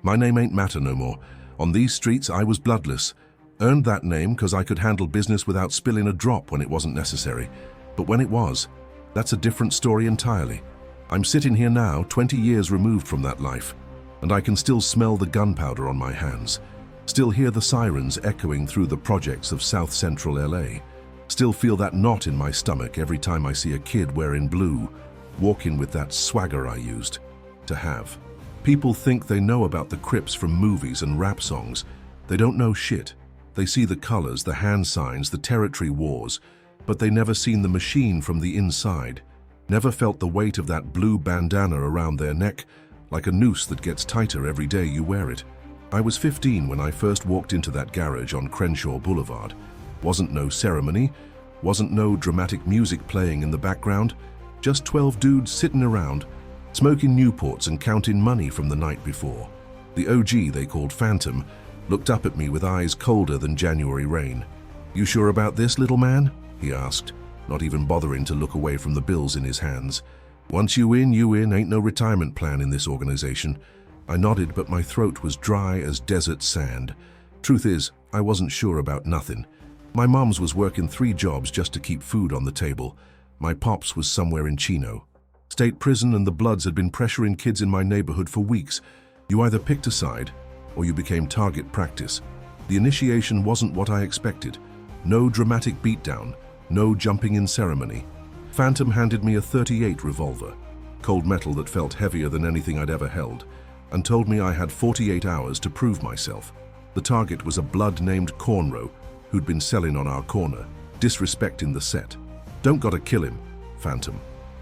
My name ain't matter no more. On these streets, I was Bloodless. Earned that name because I could handle business without spilling a drop when it wasn't necessary. But when it was, that's a different story entirely. I'm sitting here now, 20 years removed from that life, and I can still smell the gunpowder on my hands, still hear the sirens echoing through the projects of South Central LA, still feel that knot in my stomach every time I see a kid wearing blue, walking with that swagger I used to have. People think they know about the Crips from movies and rap songs. They don't know shit. They see the colors, the hand signs, the territory wars, but they never seen the machine from the inside, never felt the weight of that blue bandana around their neck, like a noose that gets tighter every day you wear it. I was 15 when I first walked into that garage on Crenshaw Boulevard. Wasn't no ceremony, wasn't no dramatic music playing in the background, just 12 dudes sitting around, smoking Newports and counting money from the night before. The OG they called Phantom looked up at me with eyes colder than January rain. "You sure about this, little man?" he asked, not even bothering to look away from the bills in his hands. "Once you in, ain't no retirement plan in this organization." I nodded, but my throat was dry as desert sand. Truth is, I wasn't sure about nothing. My mom's was working 3 jobs just to keep food on the table. My pops was somewhere in Chino. State prison and the Bloods had been pressuring kids in my neighborhood for weeks. You either picked a side, or you became target practice. The initiation wasn't what I expected. No dramatic beatdown, no jumping in ceremony. Phantom handed me a .38 revolver, cold metal that felt heavier than anything I'd ever held, and told me I had 48 hours to prove myself. The target was a blood named Cornrow, who'd been selling on our corner, disrespecting the set. "Don't gotta kill him," Phantom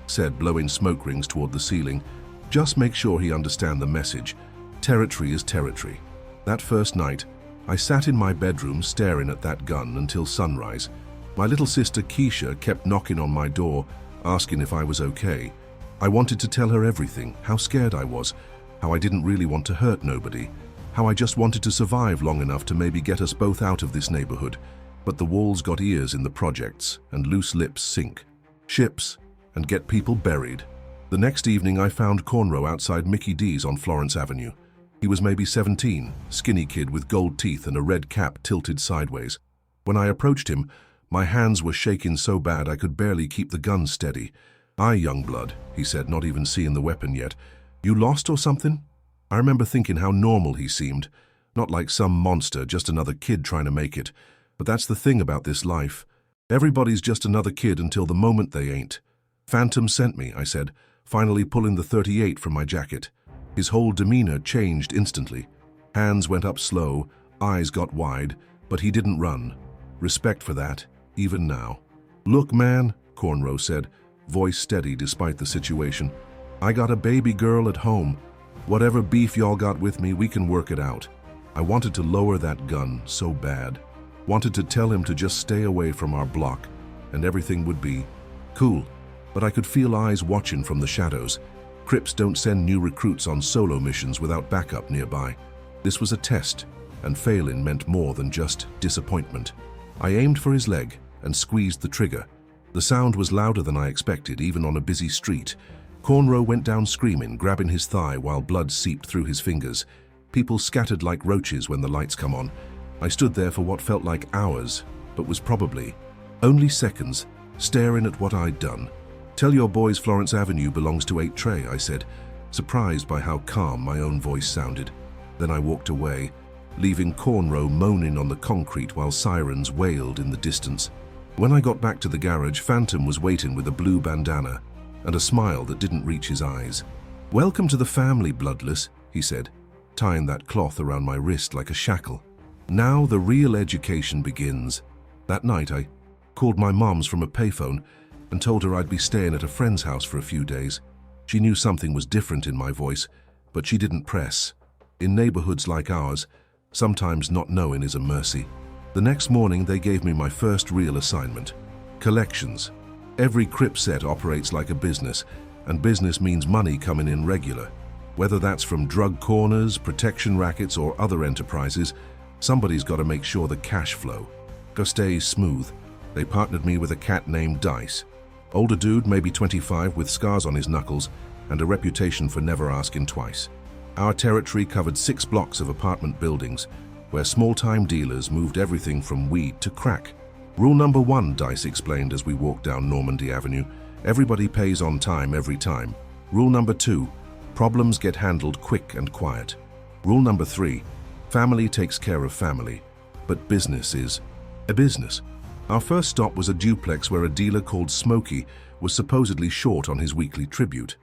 said, blowing smoke rings toward the ceiling. "Just make sure he understand the message. Territory is territory." That first night, I sat in my bedroom staring at that gun until sunrise. My little sister Keisha kept knocking on my door, asking if I was okay. I wanted to tell her everything, how scared I was, how I didn't really want to hurt nobody, how I just wanted to survive long enough to maybe get us both out of this neighborhood. But the walls got ears in the projects, and loose lips sink ships and get people buried. The next evening I found Cornrow outside Mickey D's on Florence Avenue. He was maybe 17, skinny kid with gold teeth and a red cap tilted sideways. When I approached him, my hands were shaking so bad I could barely keep the gun steady. "Aye, young blood," he said, not even seeing the weapon yet. "You lost or something?" I remember thinking how normal he seemed. Not like some monster, just another kid trying to make it. But that's the thing about this life. Everybody's just another kid until the moment they ain't. "Phantom sent me," I said, finally pulling the .38 from my jacket. His whole demeanor changed instantly. Hands went up slow, eyes got wide, but he didn't run. Respect for that, even now. "Look, man," Cornrow said, voice steady despite the situation. "I got a baby girl at home. Whatever beef y'all got with me, we can work it out." I wanted to lower that gun so bad. Wanted to tell him to just stay away from our block, and everything would be cool. But I could feel eyes watching from the shadows. Crips don't send new recruits on solo missions without backup nearby. This was a test, and failing meant more than just disappointment. I aimed for his leg and squeezed the trigger. The sound was louder than I expected, even on a busy street. Cornrow went down screaming, grabbing his thigh while blood seeped through his fingers. People scattered like roaches when the lights come on. I stood there for what felt like hours, but was probably only seconds, staring at what I'd done. "Tell your boys Florence Avenue belongs to 8 Tray," I said, surprised by how calm my own voice sounded. Then I walked away, leaving Cornrow moaning on the concrete while sirens wailed in the distance. When I got back to the garage, Phantom was waiting with a blue bandana and a smile that didn't reach his eyes. "Welcome to the family, Bloodless," he said, tying that cloth around my wrist like a shackle. "Now the real education begins." That night I called my mom's from a payphone and told her I'd be staying at a friend's house for a few days. She knew something was different in my voice, but she didn't press. In neighborhoods like ours, sometimes not knowing is a mercy. The next morning they gave me my first real assignment: collections. Every Crip set operates like a business, and business means money coming in regular. Whether that's from drug corners, protection rackets, or other enterprises, somebody's got to make sure the cash flow stays smooth. They partnered me with a cat named Dice. Older dude, maybe 25, with scars on his knuckles and a reputation for never asking twice. Our territory covered 6 blocks of apartment buildings, where small-time dealers moved everything from weed to crack. Rule number 1, Dice explained as we walked down Normandy Avenue, everybody pays on time every time. Rule number 2, problems get handled quick and quiet. Rule number 3, family takes care of family, but business is a business. Our first stop was a duplex where a dealer called Smokey was supposedly short on his weekly tribute.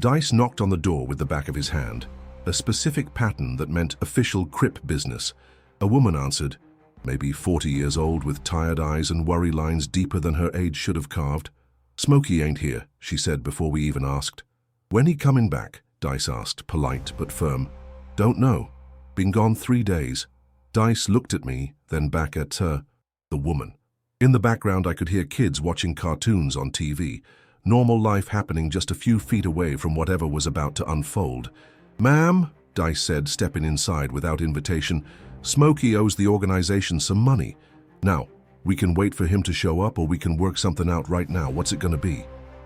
Dice knocked on the door with the back of his hand, a specific pattern that meant official Crip business. A woman answered, maybe 40 years old with tired eyes and worry lines deeper than her age should have carved. "Smokey ain't here," she said before we even asked. "When he coming back?" Dice asked, polite but firm. "Don't know. Been gone 3 days." Dice looked at me, then back at her, the woman. In the background I could hear kids watching cartoons on TV, normal life happening just a few feet away from whatever was about to unfold. "Ma'am," Dice said, stepping inside without invitation, "Smokey owes the organization some money. Now, we can wait for him to show up or we can work something out right now. What's it gonna be?"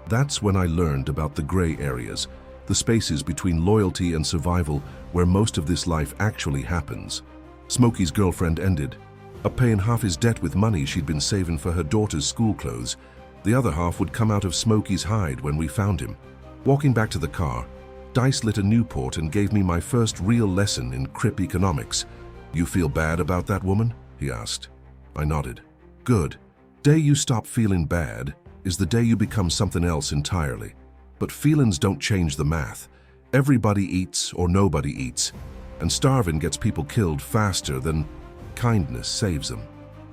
That's when I learned about the gray areas, the spaces between loyalty and survival where most of this life actually happens. Smokey's girlfriend ended, up paying half his debt with money she'd been saving for her daughter's school clothes. The other half would come out of Smokey's hide when we found him. Walking back to the car, Dice lit a Newport and gave me my first real lesson in Crip economics. "You feel bad about that woman?" he asked. I nodded. "Good. Day you stop feeling bad is the day you become something else entirely. But feelings don't change the math. Everybody eats or nobody eats, and starving gets people killed faster than kindness saves them."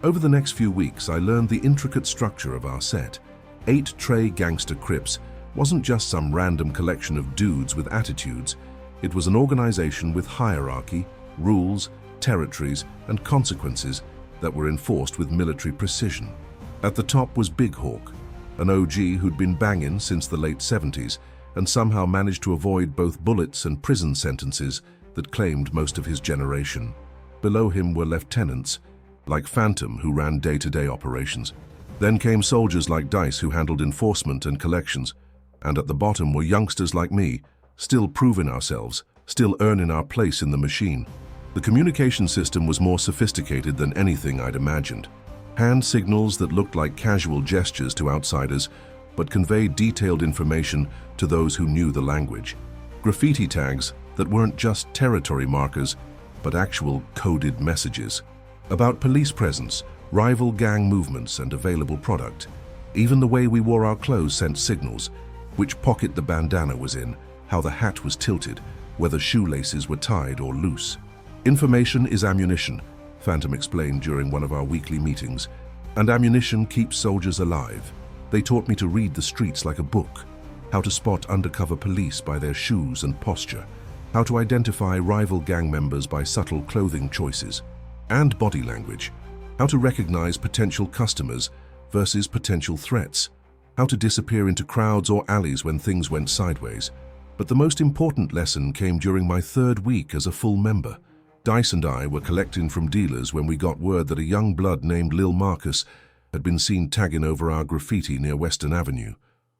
Over the next few weeks, I learned the intricate structure of our set. Eight Tray Gangster Crips wasn't just some random collection of dudes with attitudes. It was an organization with hierarchy, rules, territories, and consequences that were enforced with military precision. At the top was Big Hawk, an OG who'd been banging since the late 70s and somehow managed to avoid both bullets and prison sentences that claimed most of his generation. Below him were lieutenants, like Phantom, who ran day-to-day operations. Then came soldiers like Dice, who handled enforcement and collections. And at the bottom were youngsters like me, still proving ourselves, still earning our place in the machine. The communication system was more sophisticated than anything I'd imagined. Hand signals that looked like casual gestures to outsiders, but conveyed detailed information to those who knew the language. Graffiti tags that weren't just territory markers, but actual coded messages. About police presence, rival gang movements, and available product. Even the way we wore our clothes sent signals: which pocket the bandana was in, how the hat was tilted, whether shoelaces were tied or loose. "Information is ammunition," Phantom explained during one of our weekly meetings, "and ammunition keeps soldiers alive." They taught me to read the streets like a book, how to spot undercover police by their shoes and posture, how to identify rival gang members by subtle clothing choices and body language, how to recognize potential customers versus potential threats, how to disappear into crowds or alleys when things went sideways. But the most important lesson came during my 3rd week as a full member. Dice and I were collecting from dealers when we got word that a young blood named Lil Marcus had been seen tagging over our graffiti near Western Avenue,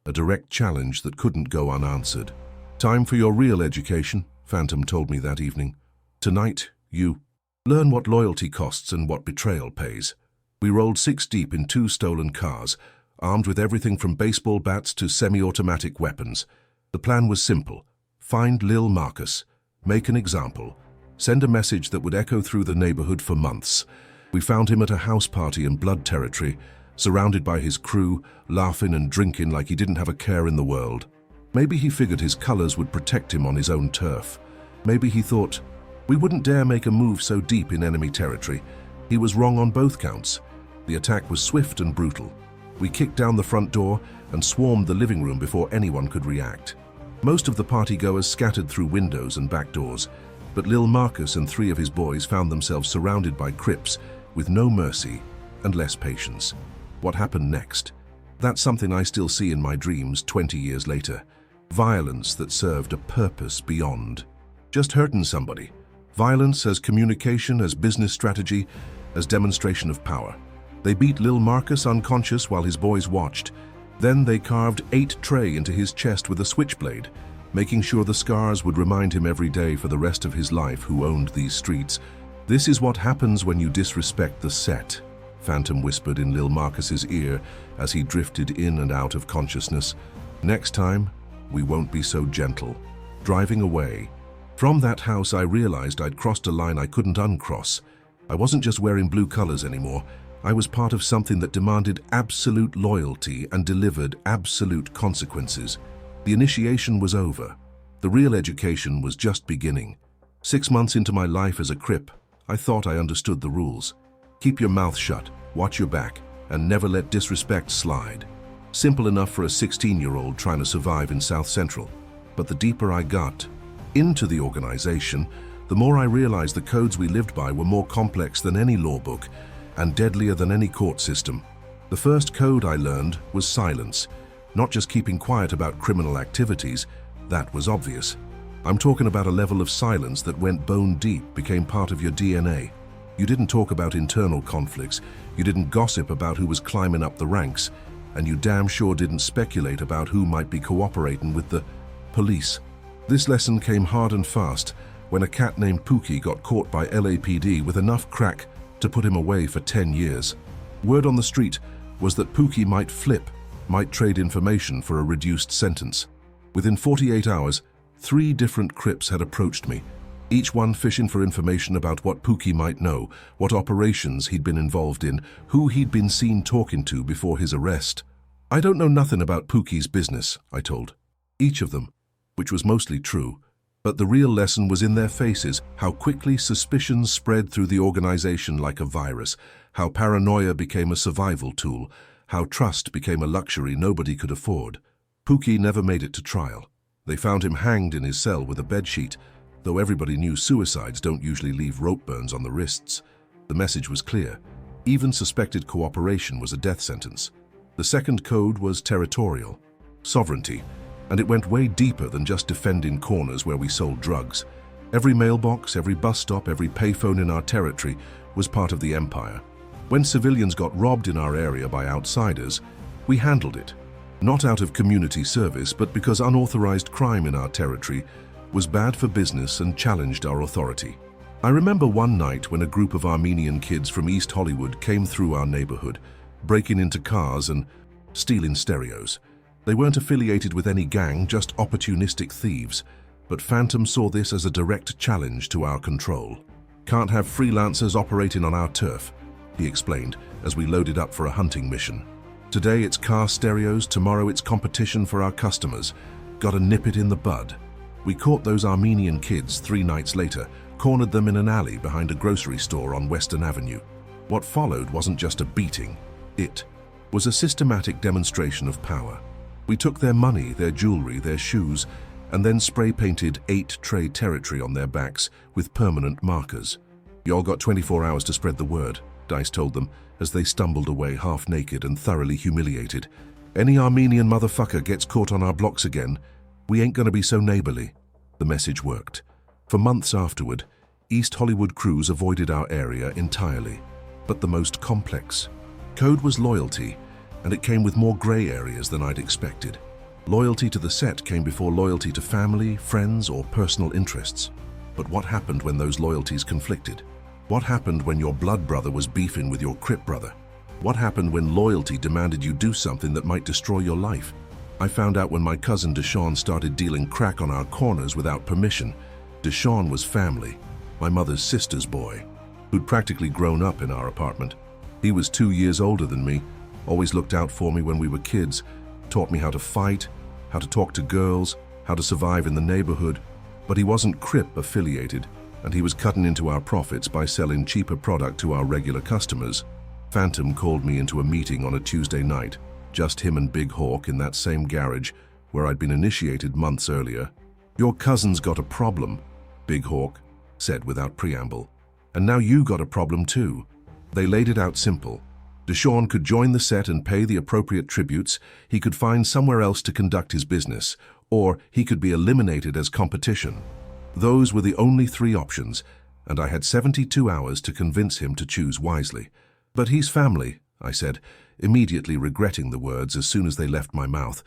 a direct challenge that couldn't go unanswered. "Time for your real education," Phantom told me that evening. "Tonight, you learn what loyalty costs and what betrayal pays." We rolled 6 deep in 2 stolen cars, armed with everything from baseball bats to semi-automatic weapons. The plan was simple: find Lil Marcus, make an example, send a message that would echo through the neighborhood for months. We found him at a house party in Blood territory, surrounded by his crew, laughing and drinking like he didn't have a care in the world. Maybe he figured his colors would protect him on his own turf. Maybe he thought we wouldn't dare make a move so deep in enemy territory. He was wrong on both counts. The attack was swift and brutal. We kicked down the front door and swarmed the living room before anyone could react. Most of the partygoers scattered through windows and back doors, but Lil Marcus and 3 of his boys found themselves surrounded by Crips with no mercy and less patience. What happened next? That's something I still see in my dreams 20 years later. Violence that served a purpose beyond just hurting somebody. Violence as communication, as business strategy, as demonstration of power. They beat Lil Marcus unconscious while his boys watched. Then they carved 8 Tray into his chest with a switchblade. making sure the scars would remind him every day for the rest of his life who owned these streets. "This is what happens when you disrespect the set," Phantom whispered in Lil Marcus's ear as he drifted in and out of consciousness. "Next time, we won't be so gentle." Driving away from that house, I realized I'd crossed a line I couldn't uncross. I wasn't just wearing blue colors anymore. I was part of something that demanded absolute loyalty and delivered absolute consequences. The initiation was over. The real education was just beginning. 6 months into my life as a Crip, I thought I understood the rules. Keep your mouth shut, watch your back, and never let disrespect slide. Simple enough for a 16-year-old trying to survive in South Central. But the deeper I got into the organization, the more I realized the codes we lived by were more complex than any law book and deadlier than any court system. The first code I learned was silence, not just keeping quiet about criminal activities. That was obvious. I'm talking about a level of silence that went bone deep, became part of your DNA. You didn't talk about internal conflicts, you didn't gossip about who was climbing up the ranks, and you damn sure didn't speculate about who might be cooperating with the police. This lesson came hard and fast when a cat named Pookie got caught by LAPD with enough crack to put him away for 10 years. Word on the street was that Pookie might flip, might trade information for a reduced sentence. Within 48 hours, 3 different Crips had approached me, each one fishing for information about what Pookie might know, what operations he'd been involved in, who he'd been seen talking to before his arrest. "I don't know nothing about Pookie's business," I told each of them, which was mostly true. But the real lesson was in their faces, how quickly suspicions spread through the organization like a virus, how paranoia became a survival tool, how trust became a luxury nobody could afford. Pookie never made it to trial. They found him hanged in his cell with a bedsheet, though everybody knew suicides don't usually leave rope burns on the wrists. The message was clear. Even suspected cooperation was a death sentence. The second code was territorial, sovereignty, and it went way deeper than just defending corners where we sold drugs. Every mailbox, every bus stop, every payphone in our territory was part of the empire. When civilians got robbed in our area by outsiders, we handled it. Not out of community service, but because unauthorized crime in our territory was bad for business and challenged our authority. I remember one night when a group of Armenian kids from East Hollywood came through our neighborhood, breaking into cars and stealing stereos. They weren't affiliated with any gang, just opportunistic thieves. But Phantom saw this as a direct challenge to our control. "Can't have freelancers operating on our turf," he explained as we loaded up for a hunting mission. "Today it's car stereos, tomorrow it's competition for our customers. Gotta nip it in the bud." We caught those Armenian kids 3 nights later, cornered them in an alley behind a grocery store on Western Avenue. What followed wasn't just a beating. It was a systematic demonstration of power. We took their money, their jewelry, their shoes, and then spray-painted 8 Tray territory on their backs with permanent markers. "Y'all got 24 hours to spread the word," Dice told them as they stumbled away half-naked and thoroughly humiliated. "Any Armenian motherfucker gets caught on our blocks again, we ain't gonna be so neighborly." The message worked. For months afterward, East Hollywood crews avoided our area entirely. But the most complex code was loyalty, and it came with more gray areas than I'd expected. Loyalty to the set came before loyalty to family, friends, or personal interests. But what happened when those loyalties conflicted? What happened when your blood brother was beefing with your Crip brother? What happened when loyalty demanded you do something that might destroy your life? I found out when my cousin Deshaun started dealing crack on our corners without permission. Deshaun was family, my mother's sister's boy, who'd practically grown up in our apartment. He was 2 years older than me, always looked out for me when we were kids, taught me how to fight, how to talk to girls, how to survive in the neighborhood. But he wasn't Crip affiliated, and he was cutting into our profits by selling cheaper product to our regular customers. Phantom called me into a meeting on a Tuesday night, just him and Big Hawk in that same garage where I'd been initiated months earlier. "Your cousin's got a problem," Big Hawk said without preamble. "And now you got a problem too." They laid it out simple. Deshaun could join the set and pay the appropriate tributes, he could find somewhere else to conduct his business, or he could be eliminated as competition. Those were the only 3 options, and I had 72 hours to convince him to choose wisely. "But he's family," I said, immediately regretting the words as soon as they left my mouth.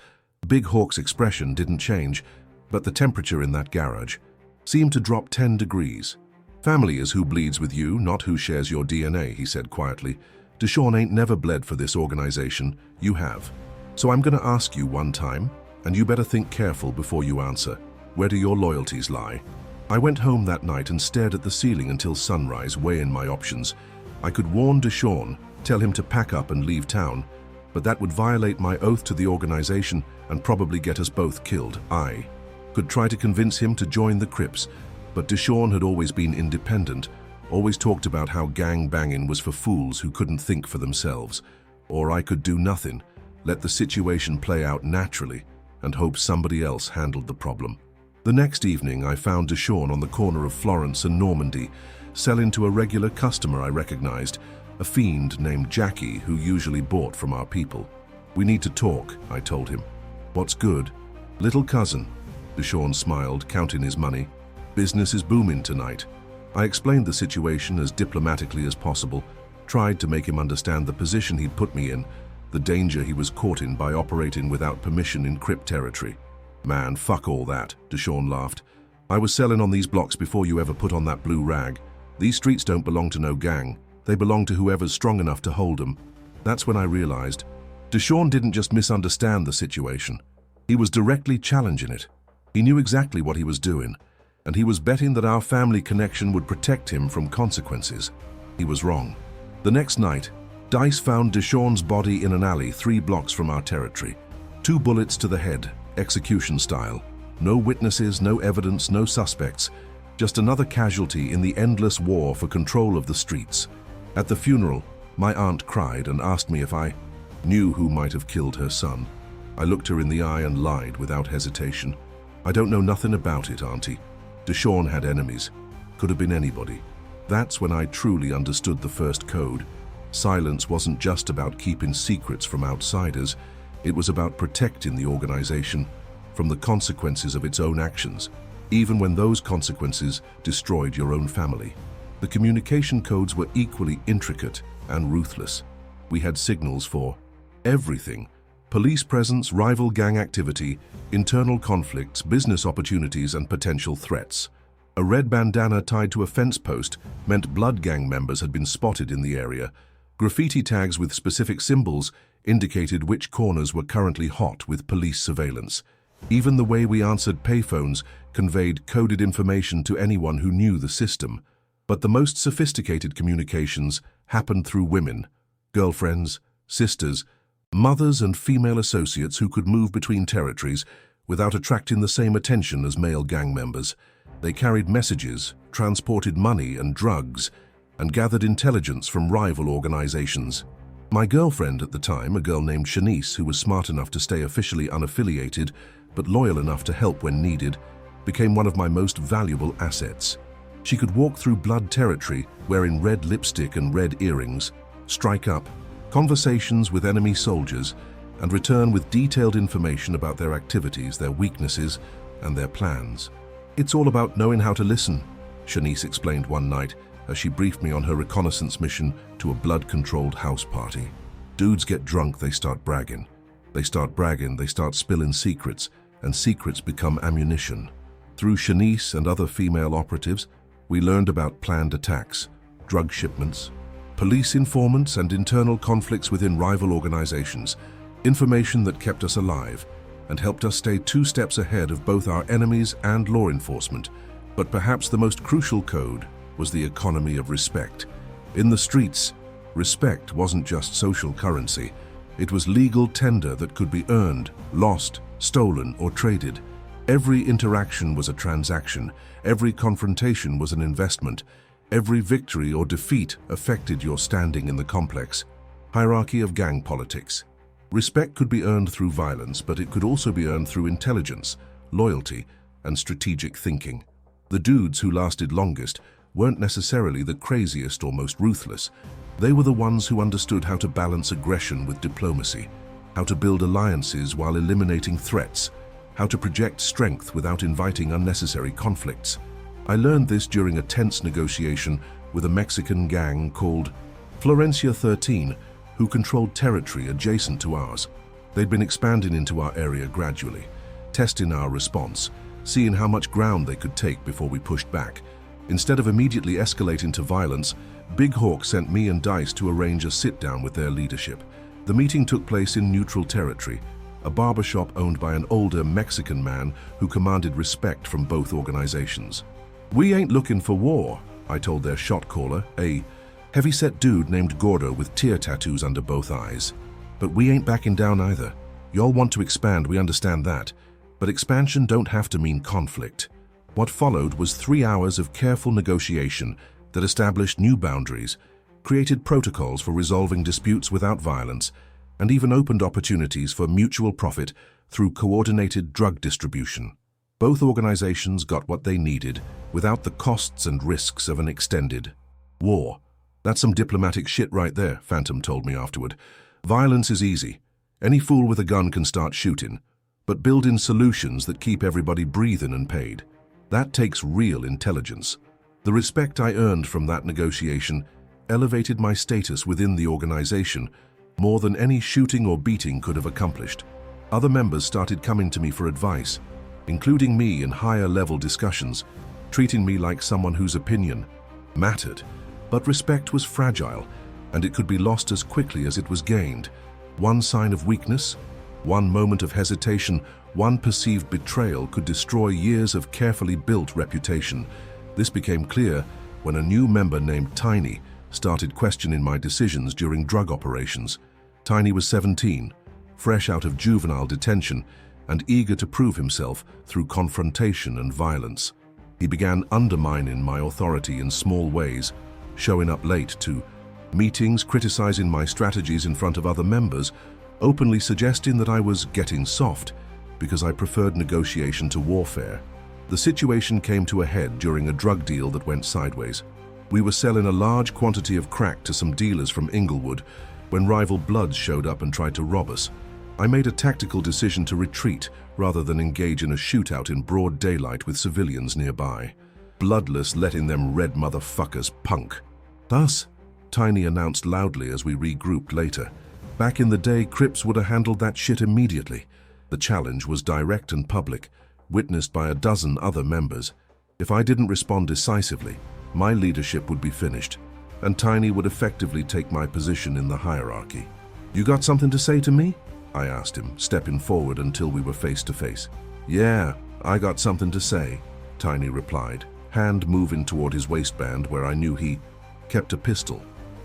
Big Hawk's expression didn't change. But the temperature in that garage seemed to drop 10 degrees. "Family is who bleeds with you, not who shares your DNA," he said quietly. "Deshawn ain't never bled for this organization. You have. So I'm gonna ask you one time, and you better think careful before you answer. Where do your loyalties lie?" I went home that night and stared at the ceiling until sunrise, weighing my options. I could warn Deshawn, tell him to pack up and leave town, but that would violate my oath to the organization and probably get us both killed. I could try to convince him to join the Crips, but Deshawn had always been independent, always talked about how gang banging was for fools who couldn't think for themselves. Or I could do nothing, let the situation play out naturally, and hope somebody else handled the problem. The next evening, I found Deshawn on the corner of Florence and Normandy, selling to a regular customer I recognized, a fiend named Jackie who usually bought from our people. "We need to talk," I told him. "What's good?" "Little cousin." Deshawn smiled, counting his money. "Business is booming tonight." I explained the situation as diplomatically as possible, tried to make him understand the position he'd put me in, the danger he was caught in by operating without permission in Crip territory. "Man, fuck all that," Deshawn laughed. "I was selling on these blocks before you ever put on that blue rag. These streets don't belong to no gang. They belong to whoever's strong enough to hold them." That's when I realized Deshawn didn't just misunderstand the situation. He was directly challenging it. He knew exactly what he was doing, and he was betting that our family connection would protect him from consequences. He was wrong. The next night, Dice found Deshawn's body in an alley 3 blocks from our territory. 2 bullets to the head, execution style. No witnesses, no evidence, no suspects. Just another casualty in the endless war for control of the streets. At the funeral, my aunt cried and asked me if I knew who might have killed her son. I looked her in the eye and lied without hesitation. "I don't know nothing about it, Auntie. Deshawn had enemies. Could have been anybody." That's when I truly understood the first code. Silence wasn't just about keeping secrets from outsiders. It was about protecting the organization from the consequences of its own actions, even when those consequences destroyed your own family. The communication codes were equally intricate and ruthless. We had signals for everything: police presence, rival gang activity, internal conflicts, business opportunities, and potential threats. A red bandana tied to a fence post meant blood gang members had been spotted in the area. Graffiti tags with specific symbols indicated which corners were currently hot with police surveillance. Even the way we answered payphones conveyed coded information to anyone who knew the system. But the most sophisticated communications happened through women, girlfriends, sisters, mothers, and female associates who could move between territories without attracting the same attention as male gang members. They carried messages, transported money and drugs, and gathered intelligence from rival organizations. My girlfriend at the time, a girl named Shanice, who was smart enough to stay officially unaffiliated but loyal enough to help when needed, became one of my most valuable assets. She could walk through blood territory wearing red lipstick and red earrings, strike up conversations with enemy soldiers, and return with detailed information about their activities, their weaknesses, and their plans. "It's all about knowing how to listen," Shanice explained one night as she briefed me on her reconnaissance mission to a blood-controlled house party. Dudes get drunk, they start bragging. They start bragging, they start spilling secrets, and secrets become ammunition. Through Shanice and other female operatives, we learned about planned attacks, drug shipments, police informants, and internal conflicts within rival organizations, information that kept us alive and helped us stay 2 steps ahead of both our enemies and law enforcement. But perhaps the most crucial code was the economy of respect. In the streets, respect wasn't just social currency. It was legal tender that could be earned, lost, stolen, or traded. Every interaction was a transaction. Every confrontation was an investment. Every victory or defeat affected your standing in the complex hierarchy of gang politics. Respect could be earned through violence, but it could also be earned through intelligence, loyalty, and strategic thinking. The dudes who lasted longest weren't necessarily the craziest or most ruthless. They were the ones who understood how to balance aggression with diplomacy, how to build alliances while eliminating threats, how to project strength without inviting unnecessary conflicts. I learned this during a tense negotiation with a Mexican gang called Florencia 13, who controlled territory adjacent to ours. They'd been expanding into our area gradually, testing our response, seeing how much ground they could take before we pushed back. Instead of immediately escalating to violence, Big Hawk sent me and Dice to arrange a sit-down with their leadership. The meeting took place in neutral territory, a barbershop owned by an older Mexican man who commanded respect from both organizations. "We ain't looking for war," I told their shot caller, a heavy-set dude named Gordo with tear tattoos under both eyes. "But we ain't backing down either. Y'all want to expand, we understand that. But expansion don't have to mean conflict." What followed was 3 hours of careful negotiation that established new boundaries, created protocols for resolving disputes without violence, and even opened opportunities for mutual profit through coordinated drug distribution. Both organizations got what they needed without the costs and risks of an extended war. "That's some diplomatic shit right there," Phantom told me afterward. "Violence is easy. Any fool with a gun can start shooting. But build in solutions that keep everybody breathing and paid. That takes real intelligence." The respect I earned from that negotiation elevated my status within the organization more than any shooting or beating could have accomplished. Other members started coming to me for advice, including me in higher-level discussions, treating me like someone whose opinion mattered. But respect was fragile, and it could be lost as quickly as it was gained. One sign of weakness, one moment of hesitation, one perceived betrayal could destroy years of carefully built reputation. This became clear when a new member named Tiny started questioning my decisions during drug operations. Tiny was 17, fresh out of juvenile detention, and eager to prove himself through confrontation and violence. He began undermining my authority in small ways, showing up late to meetings, criticizing my strategies in front of other members, openly suggesting that I was getting soft because I preferred negotiation to warfare. The situation came to a head during a drug deal that went sideways. We were selling a large quantity of crack to some dealers from Inglewood when rival Bloods showed up and tried to rob us. I made a tactical decision to retreat rather than engage in a shootout in broad daylight with civilians nearby. Bloodless letting them red motherfuckers punk. "Us," Tiny announced loudly as we regrouped later. "Back in the day, Crips would have handled that shit immediately." The challenge was direct and public, witnessed by a dozen other members. If I didn't respond decisively, my leadership would be finished, and Tiny would effectively take my position in the hierarchy. "You got something to say to me?" I asked him, stepping forward until we were face to face. "Yeah, I got something to say," Tiny replied, hand moving toward his waistband where I knew he kept a pistol.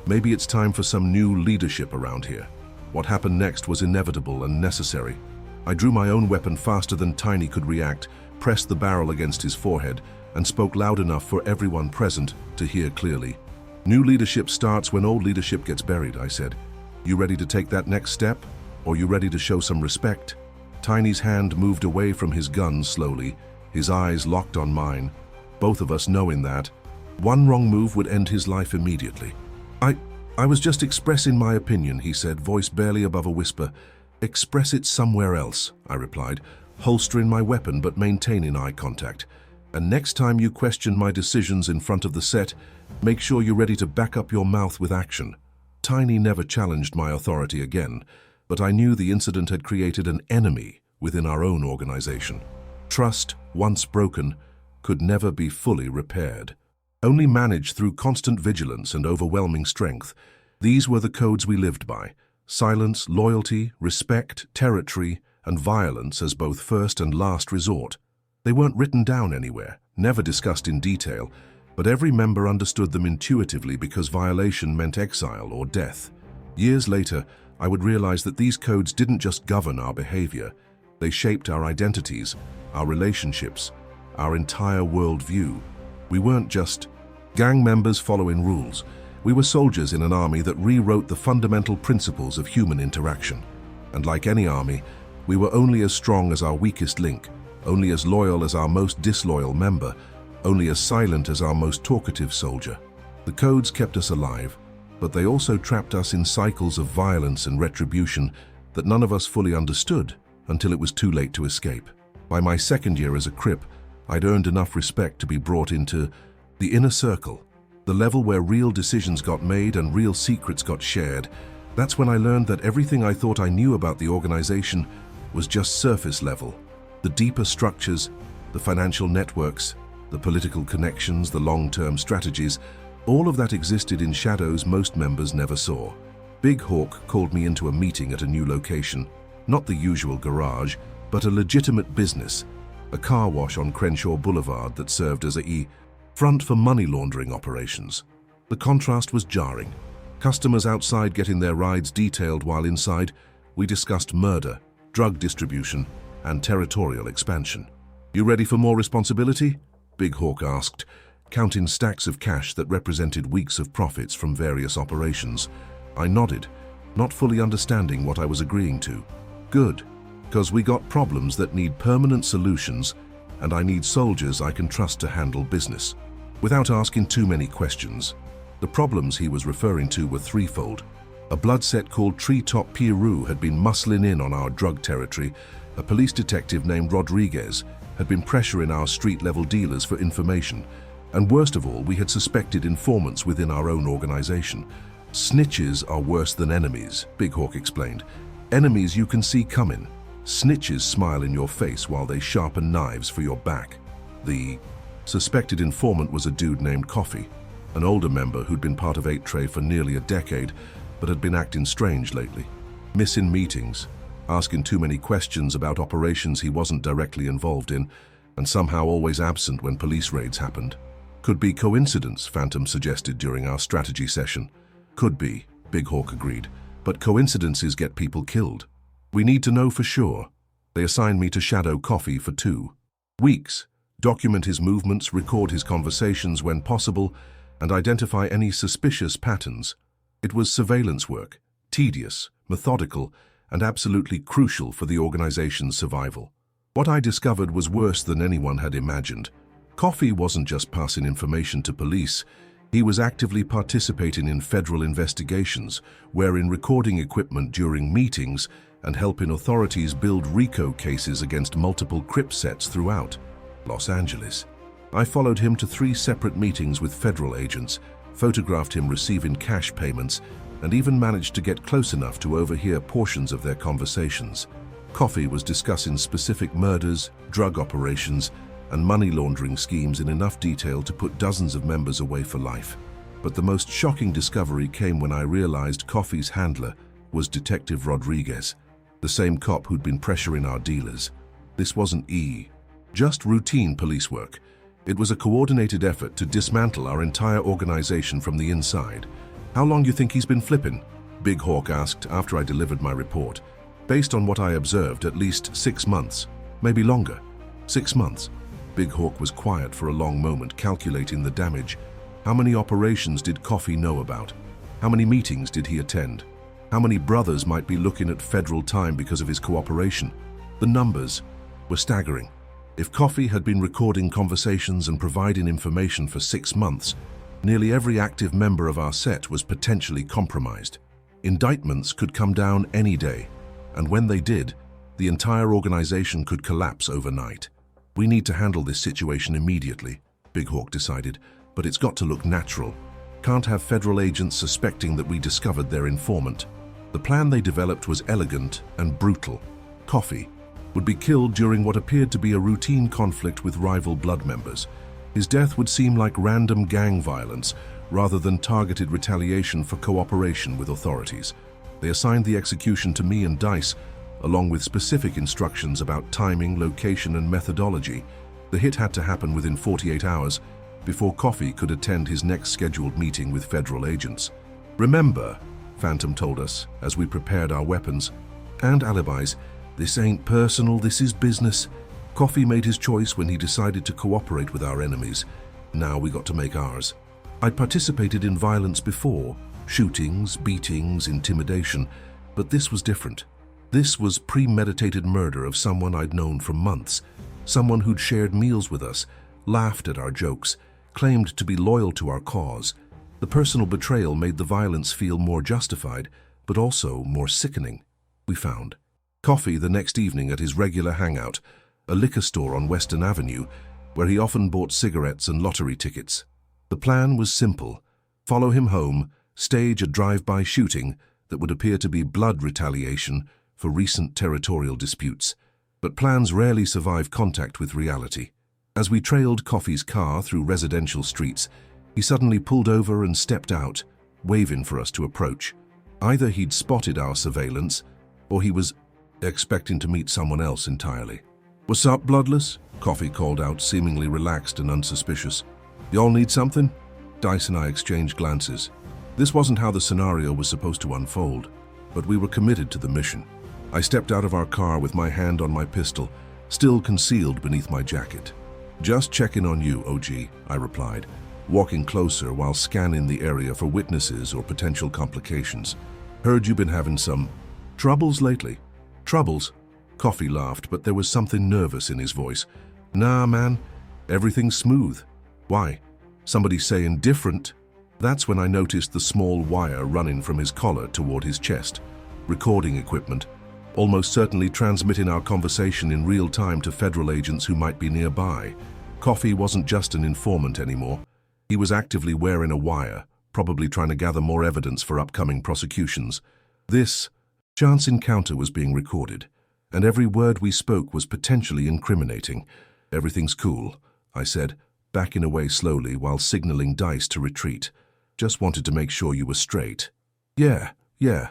"Maybe it's time for some new leadership around here." What happened next was inevitable and necessary. I drew my own weapon faster than Tiny could react, pressed the barrel against his forehead, and spoke loud enough for everyone present to hear clearly. "New leadership starts when old leadership gets buried," I said. "You ready to take that next step? Or you ready to show some respect?" Tiny's hand moved away from his gun slowly, his eyes locked on mine, both of us knowing that one wrong move would end his life immediately. I was just expressing my opinion," he said, voice barely above a whisper. "Express it somewhere else," I replied, holstering my weapon but maintaining eye contact. "And next time you question my decisions in front of the set, make sure you're ready to back up your mouth with action." Tiny never challenged my authority again, but I knew the incident had created an enemy within our own organization. Trust, once broken, could never be fully repaired. Only managed through constant vigilance and overwhelming strength. These were the codes we lived by: silence, loyalty, respect, territory, and violence as both first and last resort. They weren't written down anywhere, never discussed in detail, but every member understood them intuitively because violation meant exile or death. Years later, I would realize that these codes didn't just govern our behavior. They shaped our identities, our relationships, our entire worldview. We weren't just gang members following rules. We were soldiers in an army that rewrote the fundamental principles of human interaction. And like any army, we were only as strong as our weakest link, only as loyal as our most disloyal member, only as silent as our most talkative soldier. The codes kept us alive, but they also trapped us in cycles of violence and retribution that none of us fully understood until it was too late to escape. By my second year as a Crip, I'd earned enough respect to be brought into the inner circle, the level where real decisions got made and real secrets got shared. That's when I learned that everything I thought I knew about the organization was just surface level. The deeper structures, The financial networks, the political connections, the long-term strategies, all of that existed in shadows most members never saw. Big Hawk called me into a meeting at a new location, not the usual garage, but a legitimate business, a car wash on Crenshaw Boulevard that served as a front for money laundering operations. The contrast was jarring. Customers outside getting their rides detailed while inside, we discussed murder, drug distribution, and territorial expansion. "You ready for more responsibility?" Big Hawk asked, counting stacks of cash that represented weeks of profits from various operations. I nodded, not fully understanding what I was agreeing to. "Good, because we got problems that need permanent solutions, and I need soldiers I can trust to handle business." Without asking too many questions, the problems he was referring to were threefold. A blood set called Treetop Piru had been muscling in on our drug territory. A police detective named Rodriguez had been pressuring our street-level dealers for information. And worst of all, we had suspected informants within our own organization. "Snitches are worse than enemies," Big Hawk explained. "Enemies you can see coming. Snitches smile in your face while they sharpen knives for your back." The suspected informant was a dude named Coffee, an older member who'd been part of Eight Tray for nearly a decade, but had been acting strange lately. Missing meetings, asking too many questions about operations he wasn't directly involved in, and somehow always absent when police raids happened. "Could be coincidence," Phantom suggested during our strategy session. "Could be," Big Hawk agreed, "but coincidences get people killed. We need to know for sure." They assigned me to shadow Coffee for 2 weeks, document his movements, record his conversations when possible, and identify any suspicious patterns. It was surveillance work, tedious, methodical, and absolutely crucial for the organization's survival. What I discovered was worse than anyone had imagined. Coffee wasn't just passing information to police, he was actively participating in federal investigations, wearing recording equipment during meetings and helping authorities build RICO cases against multiple Crip sets throughout Los Angeles. I followed him to 3 separate meetings with federal agents, photographed him receiving cash payments, and even managed to get close enough to overhear portions of their conversations. Coffee was discussing specific murders, drug operations, and money laundering schemes in enough detail to put dozens of members away for life. But the most shocking discovery came when I realized Coffee's handler was Detective Rodriguez, the same cop who'd been pressuring our dealers. This wasn't just routine police work. It was a coordinated effort to dismantle our entire organization from the inside. "How long you think he's been flipping?" Big Hawk asked after I delivered my report. "Based on what I observed, at least 6 months, maybe longer." 6 months. Big Hawk was quiet for a long moment, calculating the damage. How many operations did Coffee know about? How many meetings did he attend? How many brothers might be looking at federal time because of his cooperation? The numbers were staggering. If Coffee had been recording conversations and providing information for 6 months, nearly every active member of our set was potentially compromised. Indictments could come down any day, and when they did, the entire organization could collapse overnight. "We need to handle this situation immediately," Big Hawk decided, "but it's got to look natural. Can't have federal agents suspecting that we discovered their informant." The plan they developed was elegant and brutal. Coffee would be killed during what appeared to be a routine conflict with rival blood members. His death would seem like random gang violence rather than targeted retaliation for cooperation with authorities. They assigned the execution to me and Dice, along with specific instructions about timing, location, and methodology. The hit had to happen within 48 hours before Coffee could attend his next scheduled meeting with federal agents. "Remember," Phantom told us as we prepared our weapons and alibis, "this ain't personal, this is business. Coffee made his choice when he decided to cooperate with our enemies. Now we got to make ours." I'd participated in violence before, shootings, beatings, intimidation, but this was different. This was premeditated murder of someone I'd known for months, someone who'd shared meals with us, laughed at our jokes, claimed to be loyal to our cause. The personal betrayal made the violence feel more justified, but also more sickening. We found Coffee the next evening at his regular hangout, a liquor store on Western Avenue, where he often bought cigarettes and lottery tickets. The plan was simple: follow him home, stage a drive-by shooting that would appear to be blood retaliation for recent territorial disputes. But plans rarely survive contact with reality. As we trailed Coffee's car through residential streets, he suddenly pulled over and stepped out, waving for us to approach. Either he'd spotted our surveillance, or he was expecting to meet someone else entirely. "What's up, Bloodless?" Coffee called out, seemingly relaxed and unsuspicious. "Y'all need something?" Dice and I exchanged glances. This wasn't how the scenario was supposed to unfold, but we were committed to the mission. I stepped out of our car with my hand on my pistol, still concealed beneath my jacket. "Just checking on you, OG," I replied, walking closer while scanning the area for witnesses or potential complications. "Heard you've been having some troubles lately." "Troubles?" Coffee laughed, but there was something nervous in his voice. "Nah, man, everything's smooth." "Why? Somebody saying different?" That's when I noticed the small wire running from his collar toward his chest. Recording equipment, almost certainly transmitting our conversation in real time to federal agents who might be nearby. Coffee wasn't just an informant anymore. He was actively wearing a wire, probably trying to gather more evidence for upcoming prosecutions. This chance encounter was being recorded, and every word we spoke was potentially incriminating. "Everything's cool," I said, backing away slowly while signaling Dice to retreat. "Just wanted to make sure you were straight." Yeah,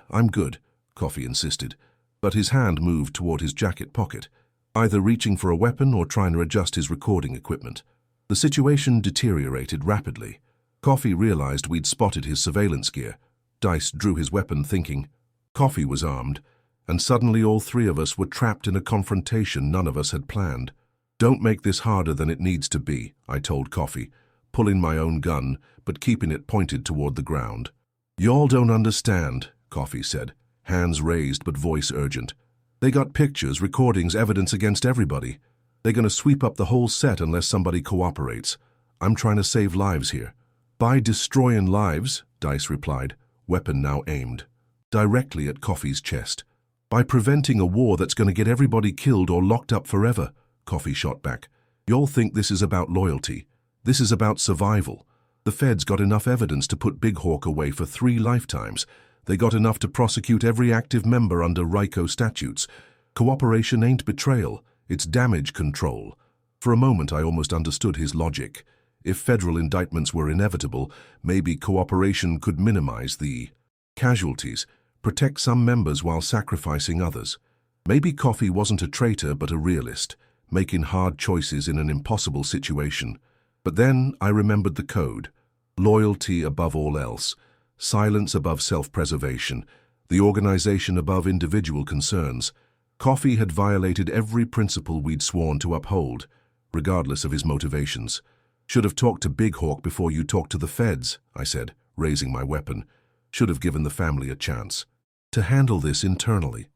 I'm good," Coffee insisted, but his hand moved toward his jacket pocket, either reaching for a weapon or trying to adjust his recording equipment. The situation deteriorated rapidly. Coffee realized we'd spotted his surveillance gear. Dice drew his weapon, thinking. Coffee was armed, and suddenly all three of us were trapped in a confrontation none of us had planned. "Don't make this harder than it needs to be," I told Coffee, pulling my own gun, but keeping it pointed toward the ground. "Y'all don't understand," Coffee said, hands raised but voice urgent. "They got pictures, recordings, evidence against everybody. They're gonna sweep up the whole set unless somebody cooperates. I'm trying to save lives here." "By destroying lives," Dice replied, weapon now aimed, directly at Coffee's chest. "By preventing a war that's gonna get everybody killed or locked up forever," Coffee shot back. "Y'all think this is about loyalty. This is about survival. The feds got enough evidence to put Big Hawk away for 3 lifetimes. They got enough to prosecute every active member under RICO statutes. Cooperation ain't betrayal, it's damage control." For a moment I almost understood his logic. If federal indictments were inevitable, maybe cooperation could minimize the casualties, protect some members while sacrificing others. Maybe Coffee wasn't a traitor but a realist, making hard choices in an impossible situation. But then I remembered the code. Loyalty above all else, silence above self-preservation, the organization above individual concerns. Coffee had violated every principle we'd sworn to uphold, regardless of his motivations. "Should have talked to Big Hawk before you talked to the feds," I said, raising my weapon. "Should have given the family a chance to handle this internally."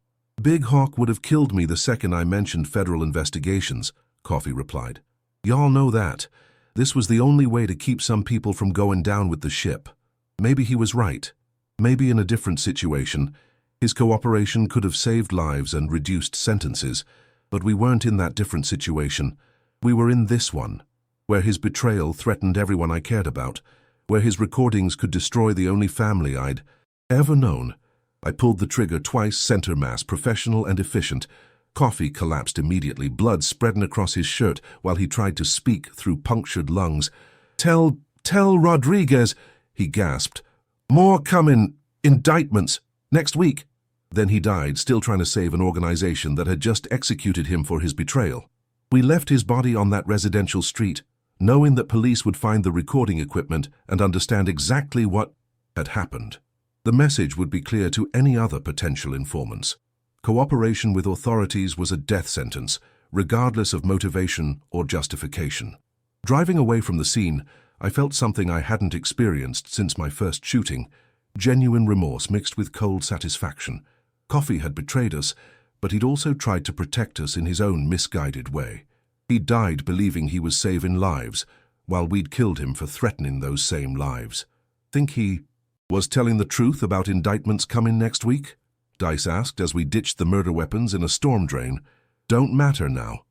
"Big Hawk would have killed me the second I mentioned federal investigations," Coffee replied. "Y'all know that. This was the only way to keep some people from going down with the ship." Maybe he was right. Maybe in a different situation, his cooperation could have saved lives and reduced sentences, but we weren't in that different situation. We were in this one, where his betrayal threatened everyone I cared about, where his recordings could destroy the only family I'd ever known. I pulled the trigger twice, center mass, professional and efficient. Coffee collapsed immediately, blood spreading across his shirt while he tried to speak through punctured lungs. Tell Rodriguez," he gasped. "More coming. Indictments. Next week." Then he died, still trying to save an organization that had just executed him for his betrayal. We left his body on that residential street, knowing that police would find the recording equipment and understand exactly what had happened. The message would be clear to any other potential informants. Cooperation with authorities was a death sentence, regardless of motivation or justification. Driving away from the scene, I felt something I hadn't experienced since my first shooting, genuine remorse mixed with cold satisfaction. Coffee had betrayed us, but he'd also tried to protect us in his own misguided way. He died believing he was saving lives, while we'd killed him for threatening those same lives. "Think he was telling the truth about indictments coming next week?" Dice asked as we ditched the murder weapons in a storm drain. Don't matter now,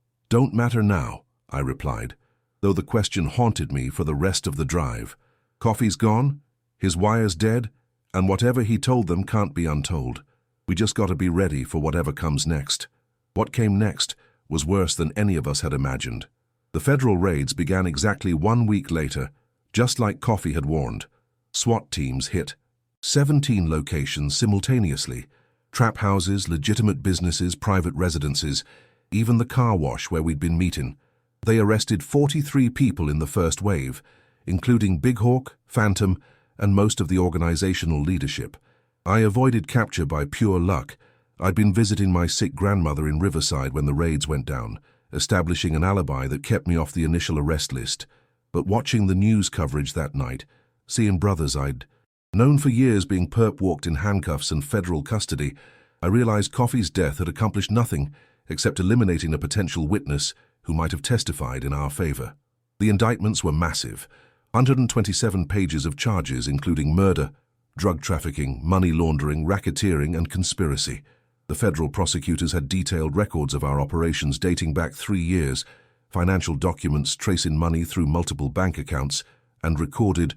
I replied, though the question haunted me for the rest of the drive. Coffee's gone, his wire's dead, and whatever he told them can't be untold. We just got to be ready for whatever comes next. What came next was worse than any of us had imagined. The federal raids began exactly 1 week later, just like Coffee had warned. SWAT teams hit 17 locations simultaneously: trap houses, legitimate businesses, private residences, even the car wash where we'd been meeting. They arrested 43 people in the first wave, including Big Hawk, Phantom, and most of the organizational leadership. I avoided capture by pure luck. I'd been visiting my sick grandmother in Riverside when the raids went down, establishing an alibi that kept me off the initial arrest list. But watching the news coverage that night, seeing brothers I'd known for years being perp-walked in handcuffs and federal custody, I realized Coffee's death had accomplished nothing except eliminating a potential witness who might have testified in our favor. The indictments were massive: 127 pages of charges including murder, drug trafficking, money laundering, racketeering, and conspiracy. The federal prosecutors had detailed records of our operations dating back 3 years, financial documents tracing money through multiple bank accounts, and recorded,